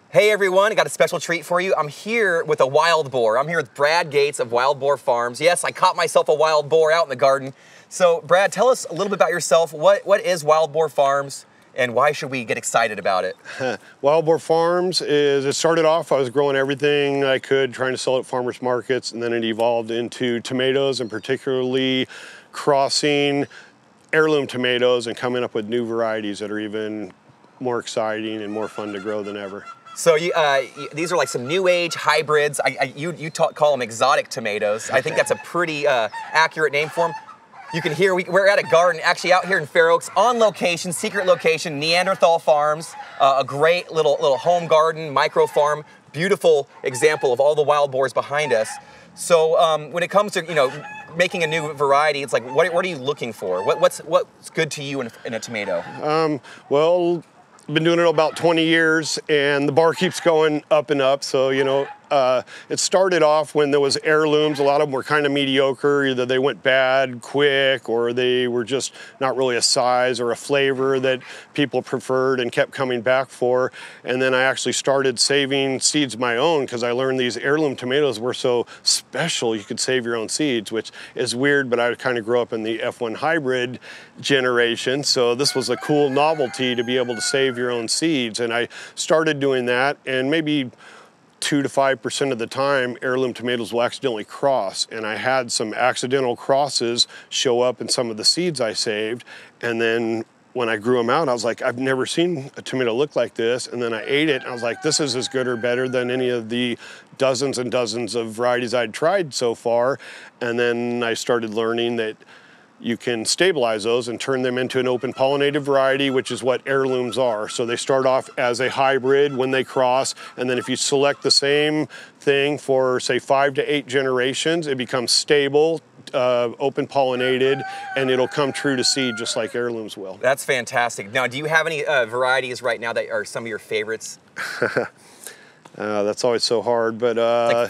Hey everyone, I got a special treat for you. I'm here with a wild boar. I'm here with Brad Gates of Wild Boar Farms. Yes, I caught myself a wild boar out in the garden. So Brad, tell us a little bit about yourself. What is Wild Boar Farms and why should we get excited about it? Wild Boar Farms it started off, I was growing everything I could, trying to sell at farmers markets, and then it evolved into tomatoes, and particularly crossing heirloom tomatoes and coming up with new varieties that are even more exciting and more fun to grow than ever. So these are like some new age hybrids. You call them exotic tomatoes. I think that's a pretty accurate name for them. You can hear we're at a garden, actually out here in Fair Oaks, on location, secret location, Neanderthal Farms, a great little home garden, micro farm, beautiful example of all the wild boars behind us. So when it comes to making a new variety, it's like what are you looking for? What's good to you in a tomato? Well, I've been doing it about 20 years, and the bar keeps going up and up. So, it started off when there was heirlooms. A lot of them were kind of mediocre. Either they went bad quick, or they were just not really a size or a flavor that people preferred and kept coming back for. And then I actually started saving seeds of my own because I learned these heirloom tomatoes were so special. You could save your own seeds, which is weird, but I kind of grew up in the F1 hybrid generation. So this was a cool novelty to be able to save your own seeds. And I started doing that, and maybe 2 to 5% of the time, heirloom tomatoes will accidentally cross. And I had some accidental crosses show up in some of the seeds I saved. And then when I grew them out, I was like, I've never seen a tomato look like this. And then I ate it, and I was like, this is as good or better than any of the dozens and dozens of varieties I'd tried so far. And then I started learning that you can stabilize those and turn them into an open pollinated variety, which is what heirlooms are. So they start off as a hybrid when they cross, and then if you select the same thing for say 5 to 8 generations, it becomes stable, open pollinated, and it'll come true to seed just like heirlooms will. That's fantastic. Now, do you have any varieties right now that are some of your favorites? That's always so hard, but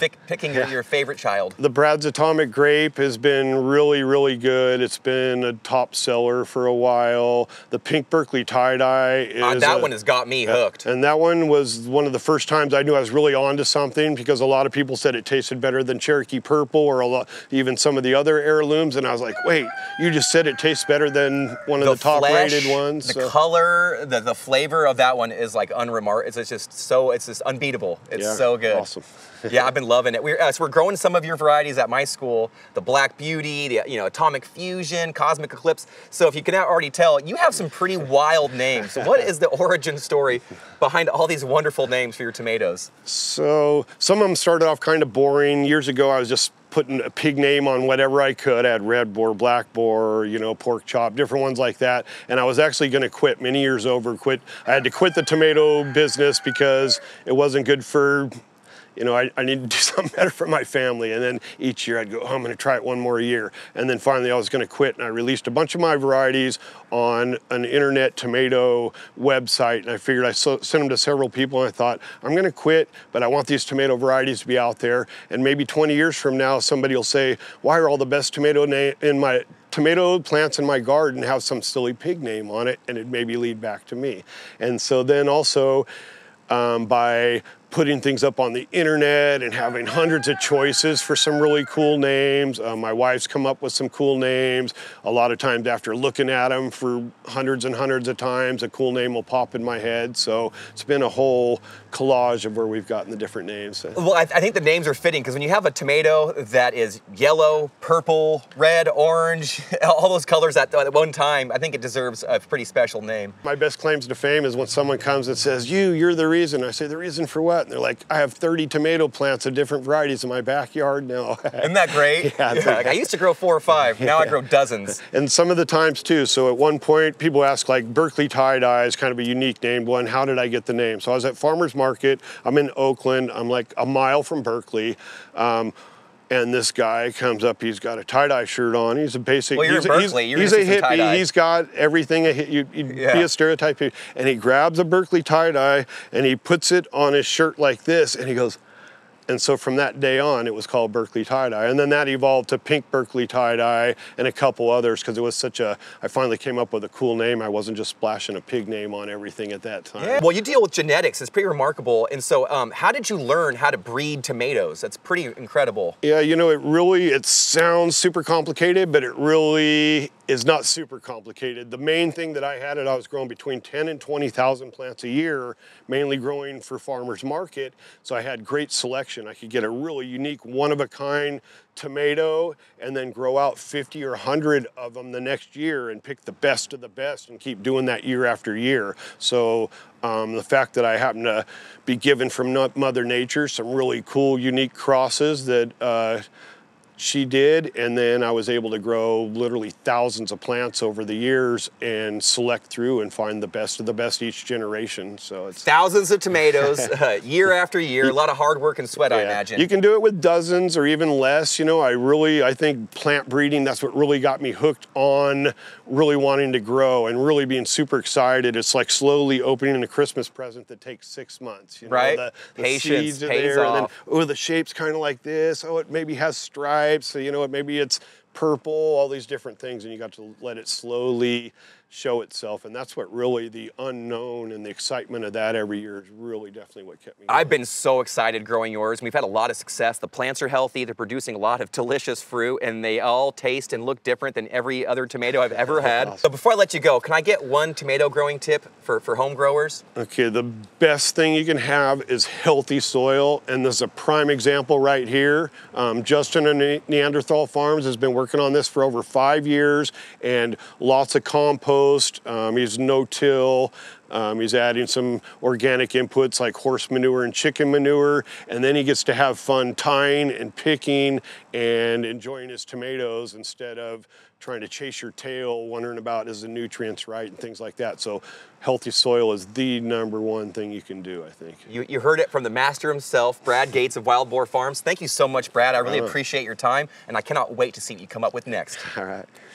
like picking your favorite child. The Brad's Atomic Grape has been really, really good. It's been a top seller for a while. The Pink Berkeley Tie-Dye is that one has got me hooked. And that one was one of the first times I knew I was really onto something, because a lot of people said it tasted better than Cherokee Purple or even some of the other heirlooms, and I was like, wait, you just said it tastes better than one of the top-rated ones. The color, the flavor of that one is like unremarkable. It's just unbeatable. It's so good. Awesome. Yeah, I've been loving it. We're growing some of your varieties at my school, the Black Beauty, the Atomic Fusion, Cosmic Eclipse. So if you can already tell, you have some pretty wild names. So what is the origin story behind all these wonderful names for your tomatoes? So some of them started off kind of boring. Years ago, I was just putting a pig name on whatever I could. I had red boar, black boar, pork chop, different ones like that. And I was actually going to quit many years over. I had to quit the tomato business because it wasn't good for, I needed to do something better for my family. And then each year I'd go, I'm going to try it one more year. And then finally I was going to quit, and I released a bunch of my varieties on an internet tomato website. And I figured I sent them to several people, and I thought, I'm going to quit, but I want these tomato varieties to be out there. And maybe 20 years from now, somebody will say, why are all the best tomato plants in my garden have some silly pig name on it? And it maybe lead back to me. And so then also by putting things up on the internet and having hundreds of choices for some really cool names. My wife's come up with some cool names. A lot of times after looking at them for hundreds and hundreds of times, a cool name will pop in my head. So it's been a whole collage of where we've gotten the different names. Well, I think the names are fitting, because when you have a tomato that is yellow, purple, red, orange, all those colors at one time, I think it deserves a pretty special name. My best claims to fame is when someone comes and says, you're the reason. I say, the reason for what? And they're like, I have 30 tomato plants of different varieties in my backyard now. Isn't that great? Yeah, like, I used to grow 4 or 5. Now I grow dozens. And some of the times too. So at one point, people ask, like, Berkeley Tie-Dye is kind of a unique name one. How did I get the name? So I was at Farmers Market. I'm in Oakland. I'm like a mile from Berkeley. And this guy comes up, he's got a tie-dye shirt on. He's a basic, well, you're in Berkeley. He's a hippie. He's got everything, you'd be a stereotype. And he grabs a Berkeley tie-dye and he puts it on his shirt like this, and he goes, And so from that day on, it was called Berkeley tie-dye. And then that evolved to pink Berkeley tie-dye and a couple others, because it was such a, I finally came up with a cool name. I wasn't just splashing a pig name on everything at that time. Yeah. Well, you deal with genetics. It's pretty remarkable. And so how did you learn how to breed tomatoes? That's pretty incredible. Yeah, you know, it sounds super complicated, but it really is not super complicated. The main thing that I had, I was growing between 10 and 20,000 plants a year, mainly growing for farmers market. So I had great selection. I could get a really unique, one-of-a-kind tomato and then grow out 50 or 100 of them the next year and pick the best of the best and keep doing that year after year. So the fact that I happen to be given from Mother Nature some really cool, unique crosses that she did, and then I was able to grow literally thousands of plants over the years and select through and find the best of the best each generation. So it's thousands of tomatoes year after year, a lot of hard work and sweat, I imagine. You can do it with dozens or even less. You know, I think plant breeding, that's what really got me hooked on really wanting to grow and really being super excited. It's like slowly opening a Christmas present that takes 6 months. You know, right? The Patience seeds are pays there, off. and then, oh, the shape's kind of like this. Oh, it maybe has stripes. So, you know, maybe it's purple, all these different things, and you got to let it slowly show itself. And that's what really the unknown and the excitement of that every year is really definitely what kept me going. I've been so excited growing yours. We've had a lot of success. The plants are healthy. They're producing a lot of delicious fruit, and they all taste and look different than every other tomato I've ever had. Awesome. So before I let you go, can I get one tomato growing tip for home growers? Okay, the best thing you can have is healthy soil, and there's a prime example right here. Justin at Neanderthal Farms has been working on this for over 5 years, and lots of compost. He's no-till. He's adding some organic inputs like horse manure and chicken manure, and then he gets to have fun tying and picking and enjoying his tomatoes instead of trying to chase your tail, wondering about is the nutrients right and things like that. So healthy soil is the #1 thing you can do, I think. You heard it from the master himself, Brad Gates of Wild Boar Farms. Thank you so much, Brad. I really appreciate your time, and I cannot wait to see what you come up with next. All right.